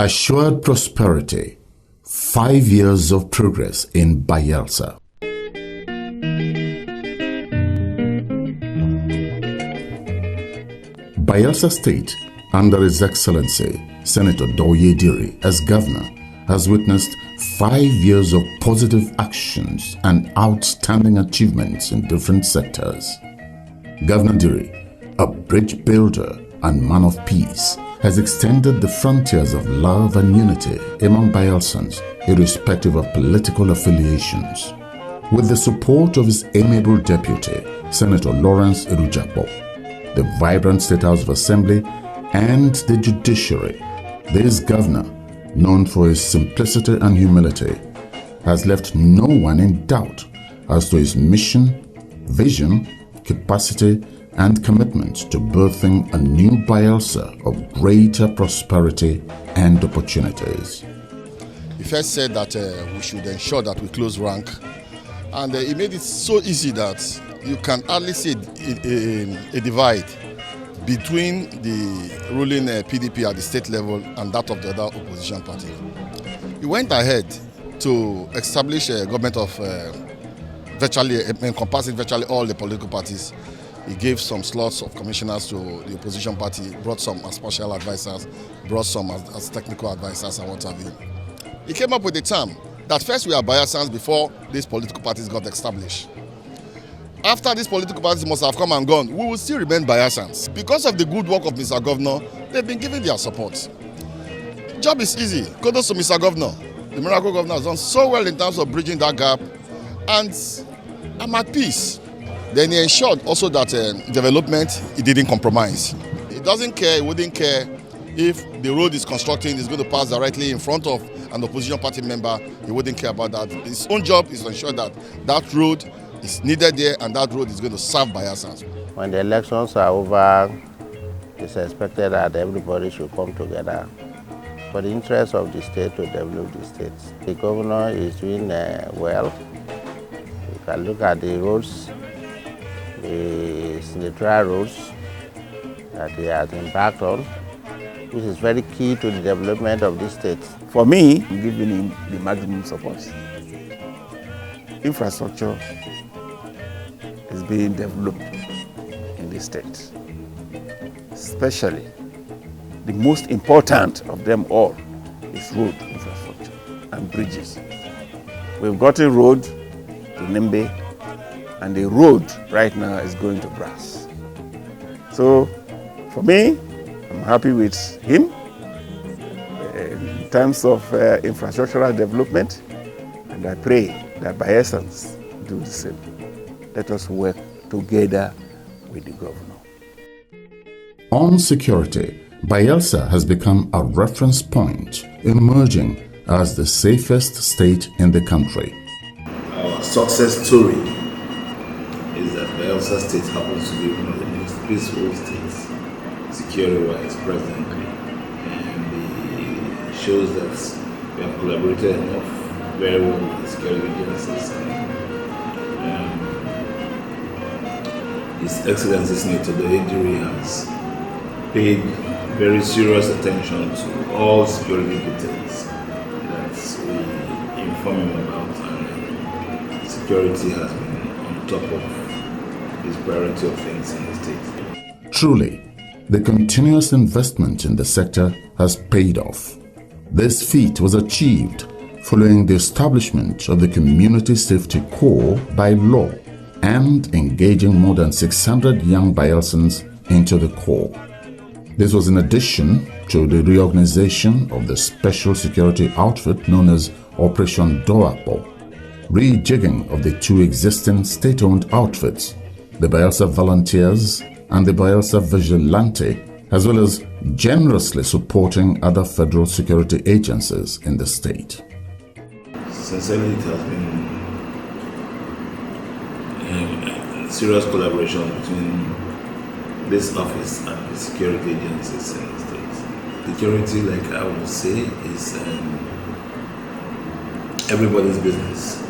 A.S.S.U.R.E.D Prosperity, 5 years of progress in Bayelsa. Bayelsa State, under His Excellency Senator Oyedere as Governor, has witnessed 5 years of positive actions and outstanding achievements in different sectors. Governor Dere, a bridge builder and man of peace, has extended the frontiers of love and unity among Bayelsans, irrespective of political affiliations. With the support of his amiable deputy, Senator Lawrence Erujakpo, the vibrant State House of Assembly, and the judiciary, this governor, known for his simplicity and humility, has left no one in doubt as to his mission, vision, capacity, and commitment to birthing a new Bayelsa of greater prosperity and opportunities. He first said that we should ensure that we close rank, and he made it so easy that you can hardly see a divide between the ruling PDP at the state level and that of the other opposition party. He went ahead to establish a government of encompassing virtually all the political parties. He gave some slots of commissioners to the opposition party, brought some as special advisors, brought some as technical advisors and what have you. He came up with the term that first we are Bayelsans before these political parties got established. After these political parties must have come and gone, we will still remain Bayelsans. Because of the good work of Mr. Governor, they've been giving their support. The job is easy. Kudos to Mr. Governor. The miracle governor has done so well in terms of bridging that gap, and I'm at peace. Then he ensured also that development, he didn't compromise. He doesn't care, he wouldn't care if the road is constructing is going to pass directly in front of an opposition party member. He wouldn't care about that. His own job is to ensure that that road is needed there and that road is going to serve Bayelsans. When the elections are over, it's expected that everybody should come together for the interest of the state to develop the state. The governor is doing well. You can look at the roads, the senatorial roads that he has embarked on, which is very key to the development of this state. For me, I'm giving him the maximum support. Infrastructure is being developed in this state. Especially, the most important of them all is road infrastructure and bridges. We've got a road to Nimbe, and the road right now is going to Brass. So, for me, I'm happy with him in terms of infrastructural development, and I pray that Bayelsans do the same. Let us work together with the governor. On security, Bayelsa has become a reference point, emerging as the safest state in the country. Our success story is that Bayelsa State happens to be one of the most peaceful states, security-wise, presently. And it shows that we have collaborated enough very well with the security agencies. His Excellency Senator Oyedere has paid very serious attention to all security details that we inform him about, and security has been on top of his priority of things in the state. Truly, the continuous investment in the sector has paid off. This feat was achieved following the establishment of the Community Safety Corps by law and engaging more than 600 young Bayelsans into the Corps. This was in addition to the reorganization of the special security outfit known as Operation Doapo, rejigging of the two existing state-owned outfits, the Bayelsa Volunteers and the Bayelsa Vigilante, as well as generously supporting other federal security agencies in the state. Sincerely, it has been serious collaboration between this office and the security agencies in the state. Security, like I would say, is everybody's business.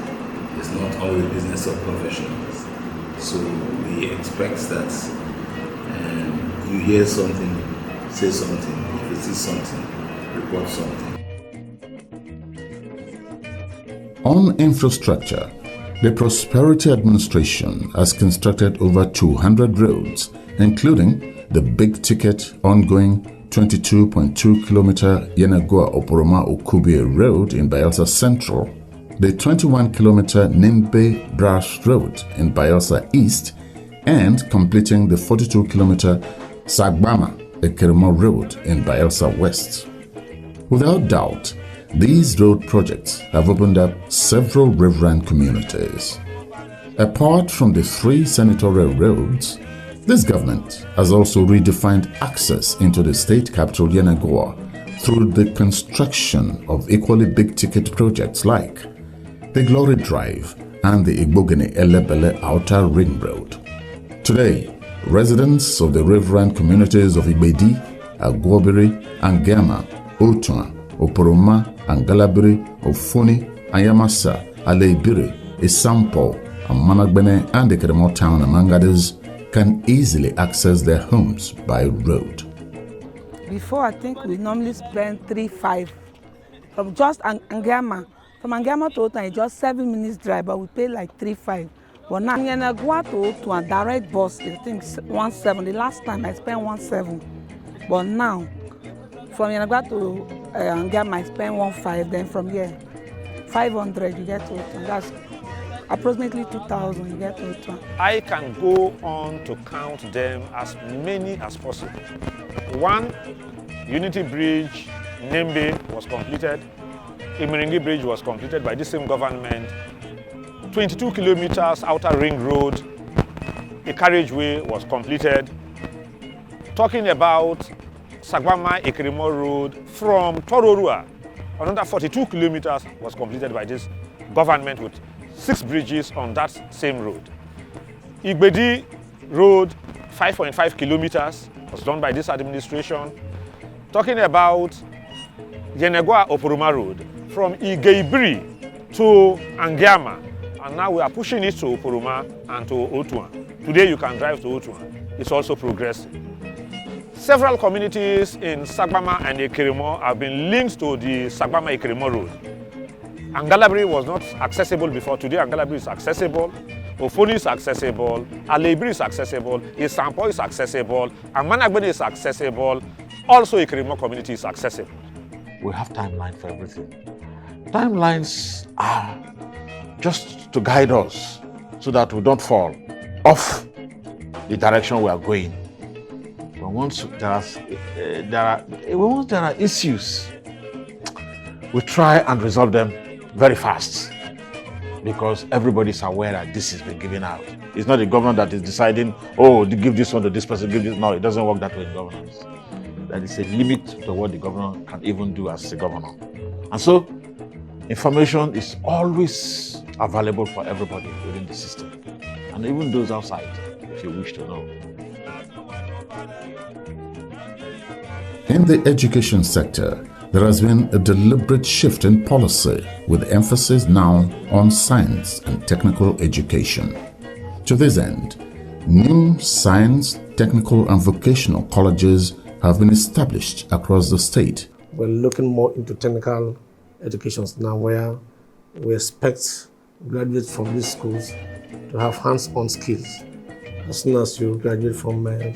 It's not only the business of professionals. So we expect that you hear something, say something. If you see something, worth something. On infrastructure, the Prosperity Administration has constructed over 200 roads, including the big-ticket ongoing 22.2 kilometer Yenagoa-Oporoma-Okubie Road in Bayelsa Central, the 21 kilometer Nimbe-Brash Road in Bayelsa East, and completing the 42 kilometer Sagbama-Ekeremo Road in Bayelsa West. Without doubt, these road projects have opened up several riverine communities. Apart from the 3 senatorial roads, this government has also redefined access into the state capital Yenagoa through the construction of equally big-ticket projects like the Glory Drive and the Igbogene Elebele Outer Ring Road. Today, residents of the riverine communities of Igbedi, Agwobiri, Angama, Otua, Oporoma, Angalabiri, Ofuni, Ayamasa, Aleibiri, Isampo, Amanagbene, and Ekeremo Town, among others, can easily access their homes by road. Before, I think we normally spend 3-5 from just Angama. From Angama to Otua, it's just 7 minutes drive, but we pay like 3-5. But now, when I go to Otua, direct bus, I think 1.7. The last time I spent 1.7. But now, from Yenagoa to Angama, I spend 1.5. Then from here, 500 you get to Otua. That's approximately 2,000 you get to Otua. I can go on to count them as many as possible. 1, Unity Bridge, Nembe was completed. Imiringi Bridge was completed by the same government. 22 kilometers outer ring road, a carriageway was completed. Talking about Sagbama Ekeremo Road from Tororua, another 42 kilometers was completed by this government with 6 bridges on that same road. Igbedi Road, 5.5 kilometers, was done by this administration. Talking about Yenagoa-Oporoma Road, from Igeibri to Angama, and now we are pushing it to Oporoma and to Otua. Today you can drive to Otua. It's also progressing. Several communities in Sagbama and Ekeremo have been linked to the Sagbama-Ekeremo Road. Angalabri was not accessible before. Today Angalabri is accessible. Ofoni is accessible. Aleibri is accessible. Isampo is accessible. Amanagbene is accessible. Also Ekeremo community is accessible. We have timeline for everything. Timelines are just to guide us so that we don't fall off the direction we are going. But once there are issues, we try and resolve them very fast because everybody is aware that this has been given out. It's not the government that is deciding, oh, give this one to this person, give this. No, it doesn't work that way in governance. There is a limit to what the governor can even do as a governor. And so, information is always available for everybody within the system, and even those outside, if you wish to know. In the education sector, there has been a deliberate shift in policy with emphasis now on science and technical education. To this end, new science, technical and vocational colleges have been established across the state. We're looking more into technical educations now, where we expect graduates from these schools to have hands-on skills. As soon as you graduate from that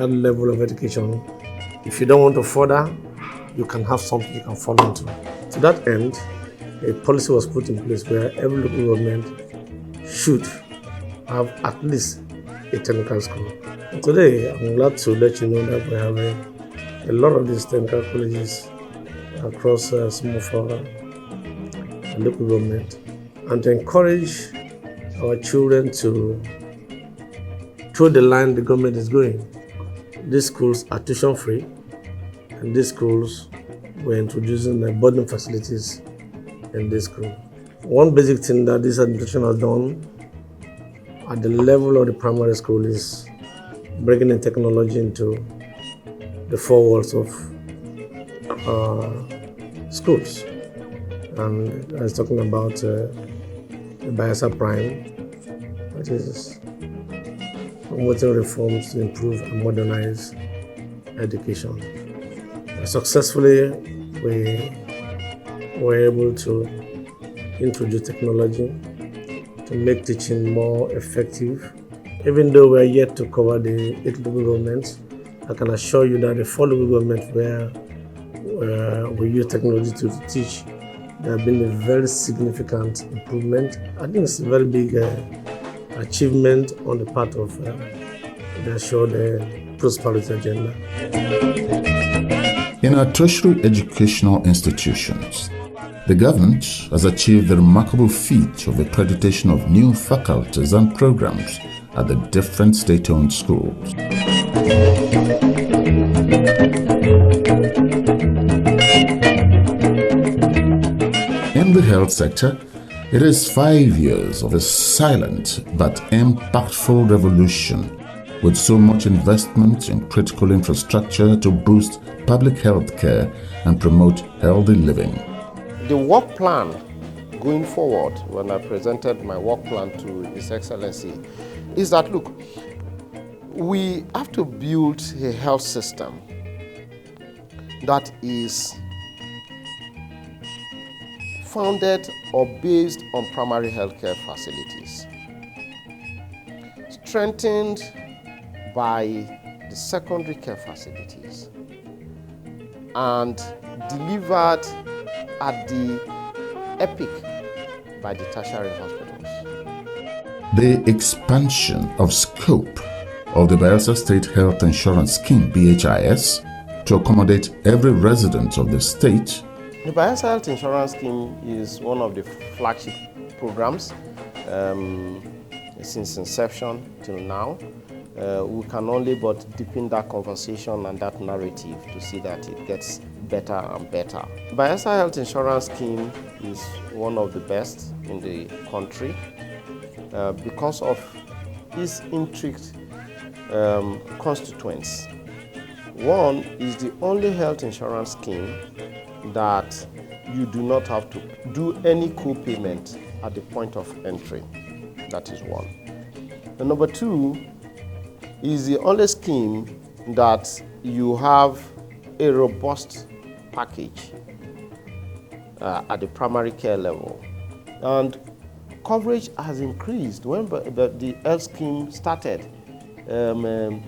level of education, if you don't want to further, you can have something you can fall into. To that end, a policy was put in place where every local government should have at least a technical school. And today, I'm glad to let you know that we have a lot of these technical colleges across some of our local government, and to encourage our children to toe the line the government is going. These schools are tuition free, and these schools were introducing boarding facilities in this school. One basic thing that this administration has done at the level of the primary school is bringing in technology into the four walls of schools. And I was talking about the Bayelsa Prime, that is promoting reforms to improve and modernize education. Successfully, we were able to introduce technology to make teaching more effective. Even though we are yet to cover the 8 local governments, I can assure you that the 4 local governments where we use technology to teach, there have been a very significant improvement. I think it's a very big achievement on the part of the A.S.S.U.R.E.D Prosperity agenda. In our tertiary educational institutions, the government has achieved the remarkable feat of accreditation of new faculties and programs at the different state-owned schools. In the health sector, it is 5 years of a silent but impactful revolution, with so much investment in critical infrastructure to boost public health care and promote healthy living. The work plan going forward, when I presented my work plan to His Excellency, is that, look, we have to build a health system that is founded or based on primary healthcare facilities, strengthened by the secondary care facilities, and delivered at the epic by the tertiary hospitals. The expansion of scope of the Bayelsa State Health Insurance Scheme, BHIS, to accommodate every resident of the state. The Bayelsa Health Insurance Scheme is one of the flagship programs since inception till now. We can only but deepen that conversation and that narrative to see that it gets better and better. Bayelsa Health Insurance Scheme is one of the best in the country because of its intricate constituents. One is the only health insurance scheme that you do not have to do any co-payment at the point of entry. That is one. And number two is the only scheme that you have a robust package at the primary care level. And coverage has increased. When the health scheme started, a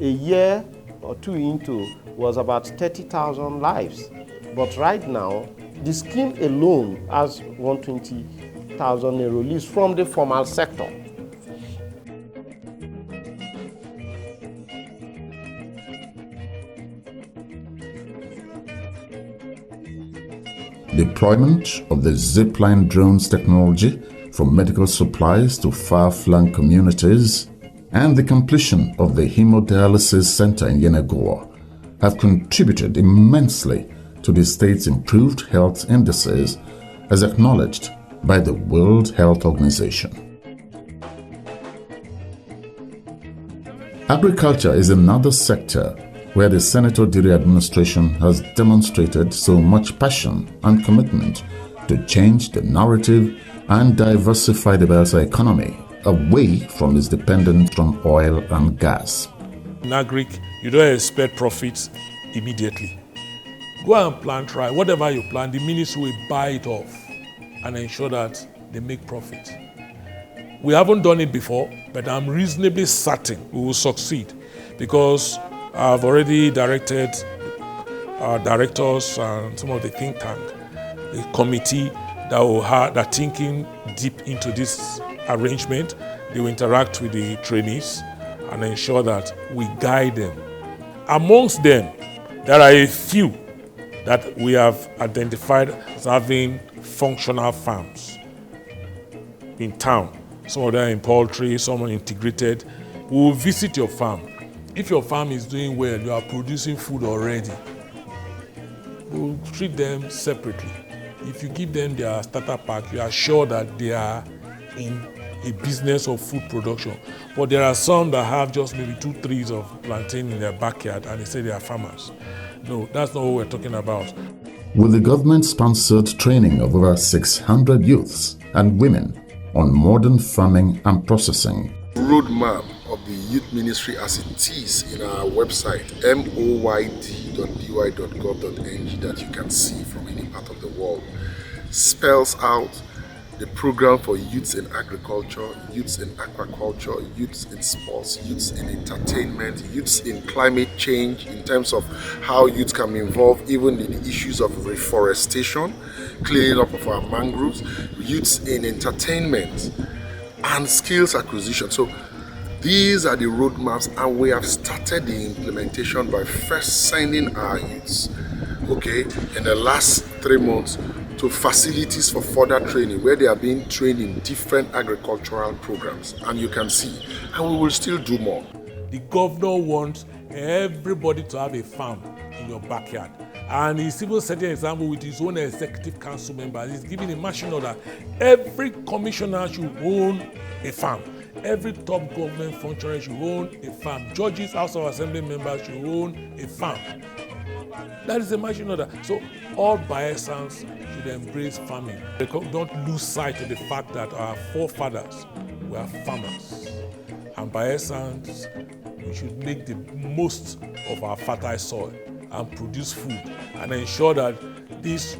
year or two into was about 30,000 lives. But right now, the scheme alone has 120,000 enrollees from the formal sector. Deployment of the zipline drones technology from medical supplies to far-flung communities, and the completion of the hemodialysis center in Yenagoa have contributed immensely to the state's improved health indices as acknowledged by the World Health Organization. Agriculture is another sector where the Senator Diri administration has demonstrated so much passion and commitment to change the narrative and diversify the Bayelsa economy away from its dependence from oil and gas. In agric, you don't expect profits immediately. Go and plant, try whatever you plant, the ministry will buy it off and ensure that they make profit. We haven't done it before, but I'm reasonably certain we will succeed because I've already directed our directors and some of the think tank, the committee that will have that thinking deep into this arrangement. They will interact with the trainees and ensure that we guide them. Amongst them, there are a few that we have identified as having functional farms in town. Some of them in poultry, some are integrated. We will visit your farm. If your farm is doing well, you are producing food already, we'll treat them separately. If you give them their starter pack, you are sure that they are in a business of food production. But there are some that have just maybe 2 trees of plantain in their backyard and they say they are farmers. No, that's not what we're talking about. With the government-sponsored training of over 600 youths and women on modern farming and processing, roadmap of the youth ministry as it is in our website, moyd.dy.gov.ng, that you can see from any part of the world, spells out the program for youths in agriculture, youths in aquaculture, youths in sports, youths in entertainment, youths in climate change, in terms of how youth can be involved even in the issues of reforestation, cleaning up of our mangroves, youths in entertainment, and skills acquisition. So these are the roadmaps, and we have started the implementation by first sending our youths, in the last 3 months, to facilities for further training where they are being trained in different agricultural programs, and you can see, and we will still do more. The governor wants everybody to have a farm in your backyard, and he's even setting an example with his own executive council members. He's giving a marching order. Every commissioner should own a farm. Every top government functionary should own a farm. Judges, House of Assembly members should own a farm. That is a marching order. So all Bayelsans should embrace farming. Don't lose sight of the fact that our forefathers were farmers. And Bayelsans, we should make the most of our fertile soil and produce food and ensure that this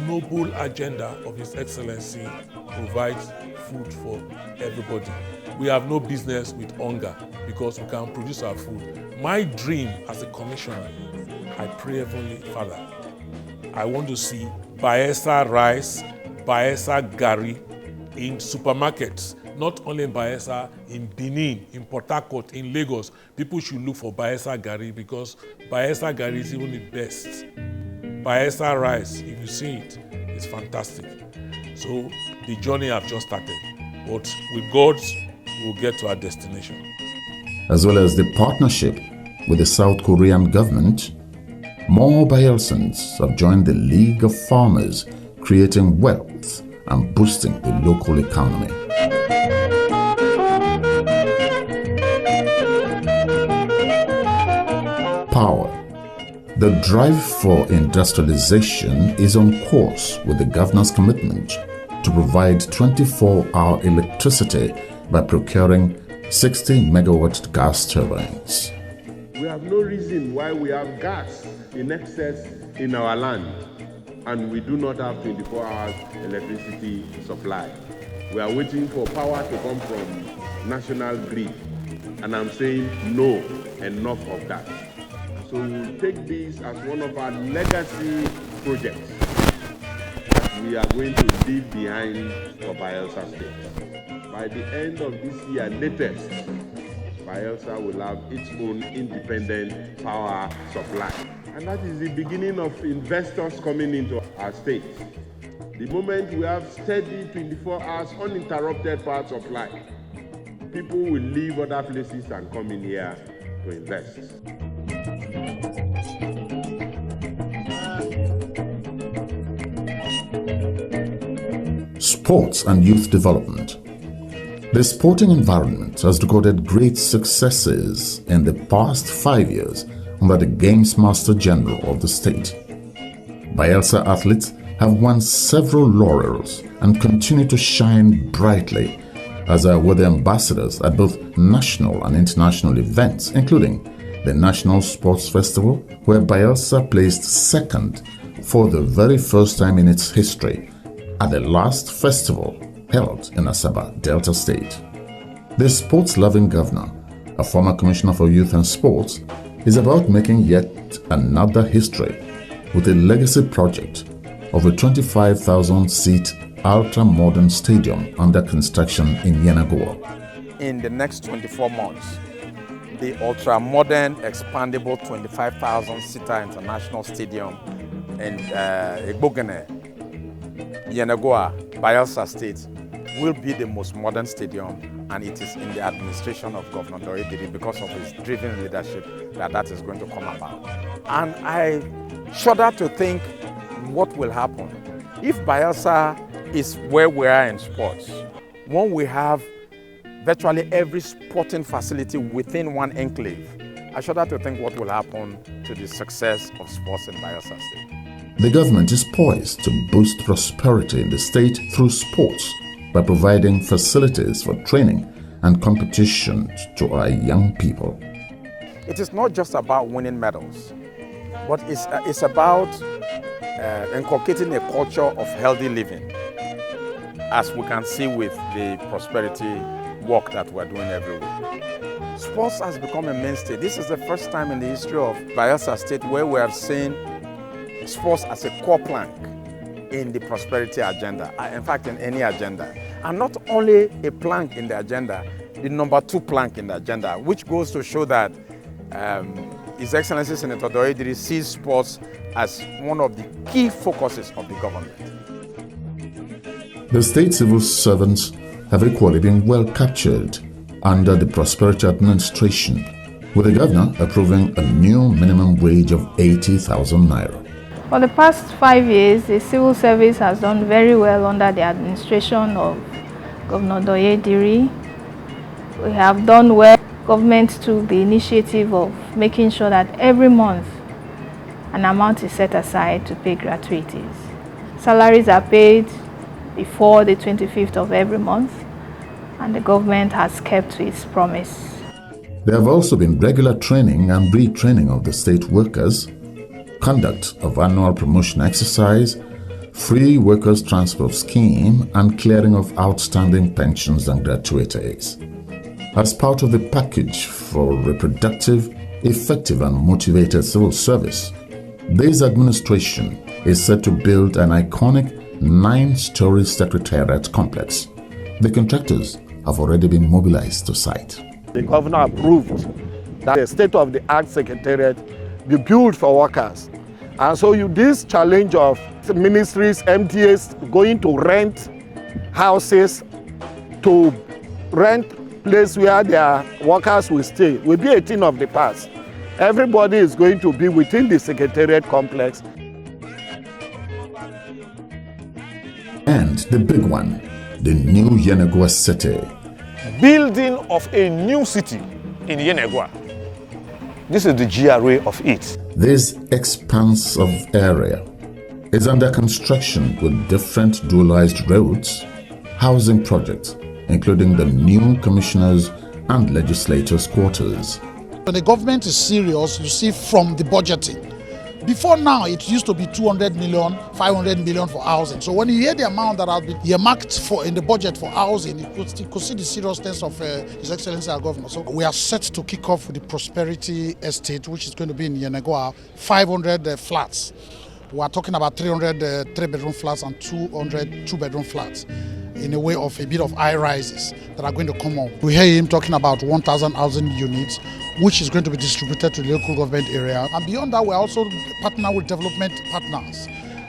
noble agenda of His Excellency provides food for everybody. We have no business with hunger because we can produce our food. My dream as a commissioner, I pray, Heavenly Father, I want to see Bayelsa rice, Bayelsa gari in supermarkets, not only in Bayelsa, in Benin, in Port Harcourt, in Lagos. People should look for Bayelsa gari because Bayelsa gari is even the best. Bayelsa rice, if you see it, is fantastic. So the journey have just started, but with God, we'll get to our destination. As well as the partnership with the South Korean government, more Bayelsans have joined the League of Farmers, creating wealth and boosting the local economy. Power. The drive for industrialization is on course with the governor's commitment to provide 24-hour electricity by procuring 60 megawatt gas turbines. We have no reason why we have gas in excess in our land and we do not have 24 hours electricity supply. We are waiting for power to come from national grid, and I'm saying no, enough of that. So we'll take this as one of our legacy projects that we are going to leave behind for Bayelsa State. By the end of this year, latest, Bayelsa will have its own independent power supply. And that is the beginning of investors coming into our state. The moment we have steady 24 hours uninterrupted power supply, people will leave other places and come in here to invest. Sports and youth development. The sporting environment has recorded great successes in the past 5 years under the Games Master General of the state. Bayelsa athletes have won several laurels and continue to shine brightly as were the ambassadors at both national and international events, including the National Sports Festival, where Bayelsa placed second for the very first time in its history at the last festival held in Asaba, Delta State. The sports-loving governor, a former commissioner for youth and sports, is about making yet another history with a legacy project of a 25,000-seat ultra-modern stadium under construction in Yenagoa. In the next 24 months, the ultra-modern, expandable 25,000-seater international stadium in Igbogene, Yenagoa, Bayelsa State, will be the most modern stadium, and it is in the administration of Governor A.S.S.U.R.E.D because of his driven leadership that is going to come about. And I shudder to think what will happen if Bayelsa is where we are in sports. When we have virtually every sporting facility within one enclave, I shudder to think what will happen to the success of sports in Bayelsa State. The government is poised to boost prosperity in the state through sports by providing facilities for training and competition to our young people. It is not just about winning medals, but it's about inculcating a culture of healthy living, as we can see with the prosperity work that we're doing every week. Sports has become a mainstay. This is the first time in the history of Bayelsa State where we have seen sports as a core plank in the prosperity agenda, in fact in any agenda. And not only a plank in the agenda, the number 2 plank in the agenda, which goes to show that His Excellency Senator Doyediri sees sports as one of the key focuses of the government. The state civil servants have equally been well captured under the Prosperity Administration, with the governor approving a new minimum wage of 80,000 naira. For the past 5 years, the civil service has done very well under the administration of Governor Doyediri. We have done well. Government took the initiative of making sure that every month an amount is set aside to pay gratuities. Salaries are paid before the 25th of every month, and the government has kept to its promise. There have also been regular training and retraining of the state workers, conduct of annual promotion exercise, free workers' transport scheme, and clearing of outstanding pensions and gratuities. As part of the package for reproductive, effective and motivated civil service, this administration is set to build an iconic 9-story secretariat complex. The contractors have already been mobilized to site. The governor approved that the state-of-the-art secretariat be built for workers. And so this challenge of ministries, MDAs going to rent houses, to rent place where their workers will stay, will be a thing of the past. Everybody is going to be within the secretariat complex. And the big one, the new Yenagoa city. Building of a new city in Yenagoa. This is the GRA of it. This expanse of area is under construction with different dualized roads, housing projects, including the new commissioners and legislators' quarters. When the government is serious, you see from the budgeting. Before now, it used to be 200 million, 500 million for housing. So when you hear the amount that has been earmarked for in the budget for housing, you could see the seriousness of His Excellency our Governor. So we are set to kick off with the Prosperity Estate, which is going to be in Yenagoa, 500 flats. We are talking about 300 3-bedroom flats and 200 2-bedroom flats, in a way of a bit of high rises that are going to come up. We hear him talking about 1,000 housing units, which is going to be distributed to the local government area. And beyond that, we're also partnering with development partners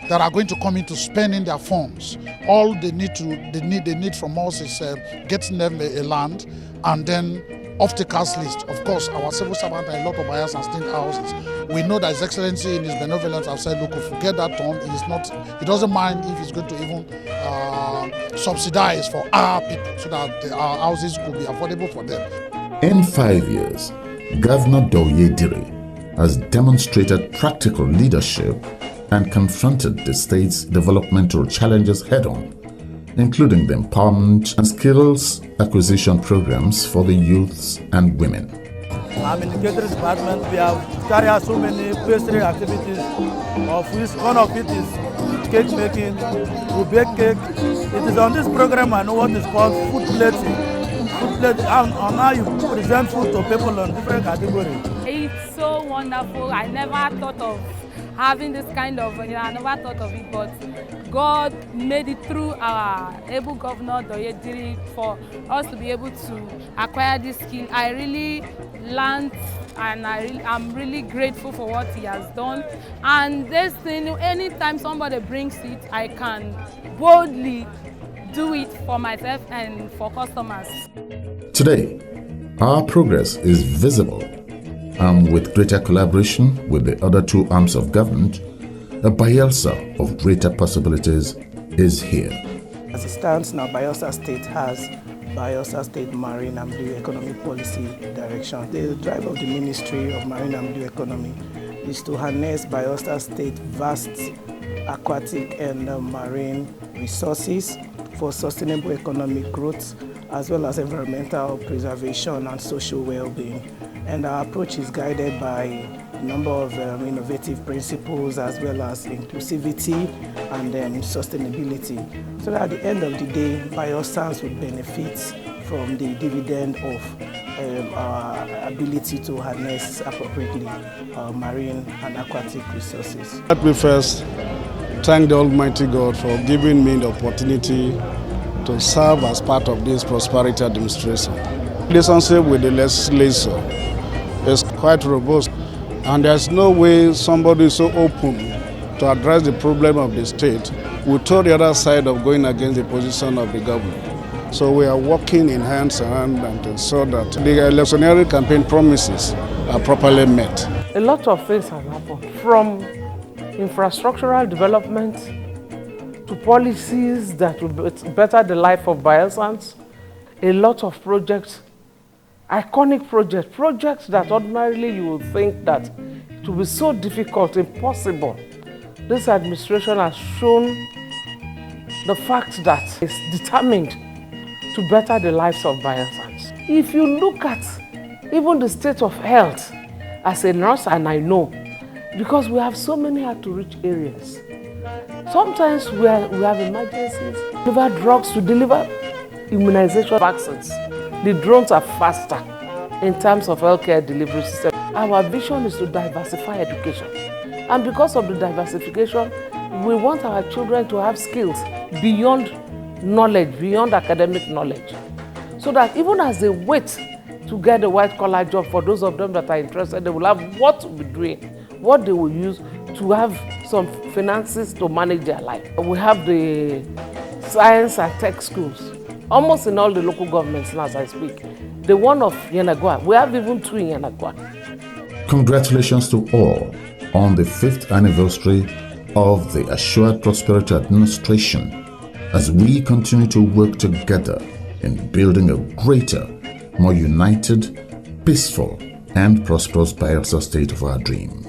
that are going to come in to spend in their funds. All they need from us is getting them a land and then off-takers list. Of course, our civil servant are a lot of buyers and state houses. We know that His Excellency in his benevolence have said, look, forget that Tom. He doesn't mind if he's going to even subsidize for our people so that our houses could be affordable for them. In 5 years, Governor Doyediri has demonstrated practical leadership and confronted the state's developmental challenges head-on, including the empowerment and skills acquisition programs for the youths and women. I'm in the catering department. We have carried out so many pastry activities, of which one of it is cake making. We bake cake. It is on this program I know what is called food plating. Food plating, and how you present food to people on different categories. It's so wonderful. I never thought of having this kind of, I never thought of it, but God made it through our able Governor Doyediri for us to be able to acquire this skill. I really learned, and I'm really grateful for what he has done. And this thing, anytime somebody brings it, I can boldly do it for myself and for customers. Today, our progress is visible, and with greater collaboration with the other two arms of government, a Bayelsa of greater possibilities is here. As it stands now, Bayelsa State has Bayelsa State Marine and Blue Economy Policy Direction. The drive of the Ministry of Marine and Blue Economy is to harness Bayelsa State vast aquatic and marine resources for sustainable economic growth as well as environmental preservation and social well-being. And our approach is guided by a number of innovative principles as well as inclusivity and sustainability. So that at the end of the day, Bayelsans will benefit from the dividend of our ability to harness appropriately marine and aquatic resources. Let me first thank the Almighty God for giving me the opportunity to serve as part of this Prosperity Administration. Relationship with the legislature is quite robust, and there's no way somebody is so open to address the problem of the state without the other side of going against the position of the government. So we are working in hands and to ensure that the electioneering campaign promises are properly met. A lot of things have happened, from infrastructural development to policies that will better the life of Bayelsans. A lot of projects, iconic projects that ordinarily you would think that it will be so difficult, impossible. This administration has shown the fact that it's determined to better the lives of Bayelsans. If you look at even the state of health, as a nurse, and I know, because we have so many hard-to-reach areas. Sometimes we have emergencies, deliver drugs, to deliver immunization vaccines. The drones are faster in terms of healthcare delivery system. Our vision is to diversify education. And because of the diversification, we want our children to have skills beyond knowledge, beyond academic knowledge. So that even as they wait to get a white-collar job, for those of them that are interested, they will have what to be doing, what they will use to have some finances to manage their life. We have the science and tech schools, almost in all the local governments now as I speak. The one of Yenagoa, we have even two in Yenagoa. Congratulations to all on the 5th anniversary of the A.S.S.U.R.E.D Prosperity Administration, as we continue to work together in building a greater, more united, peaceful, and prosperous Bayelsa state of our dream.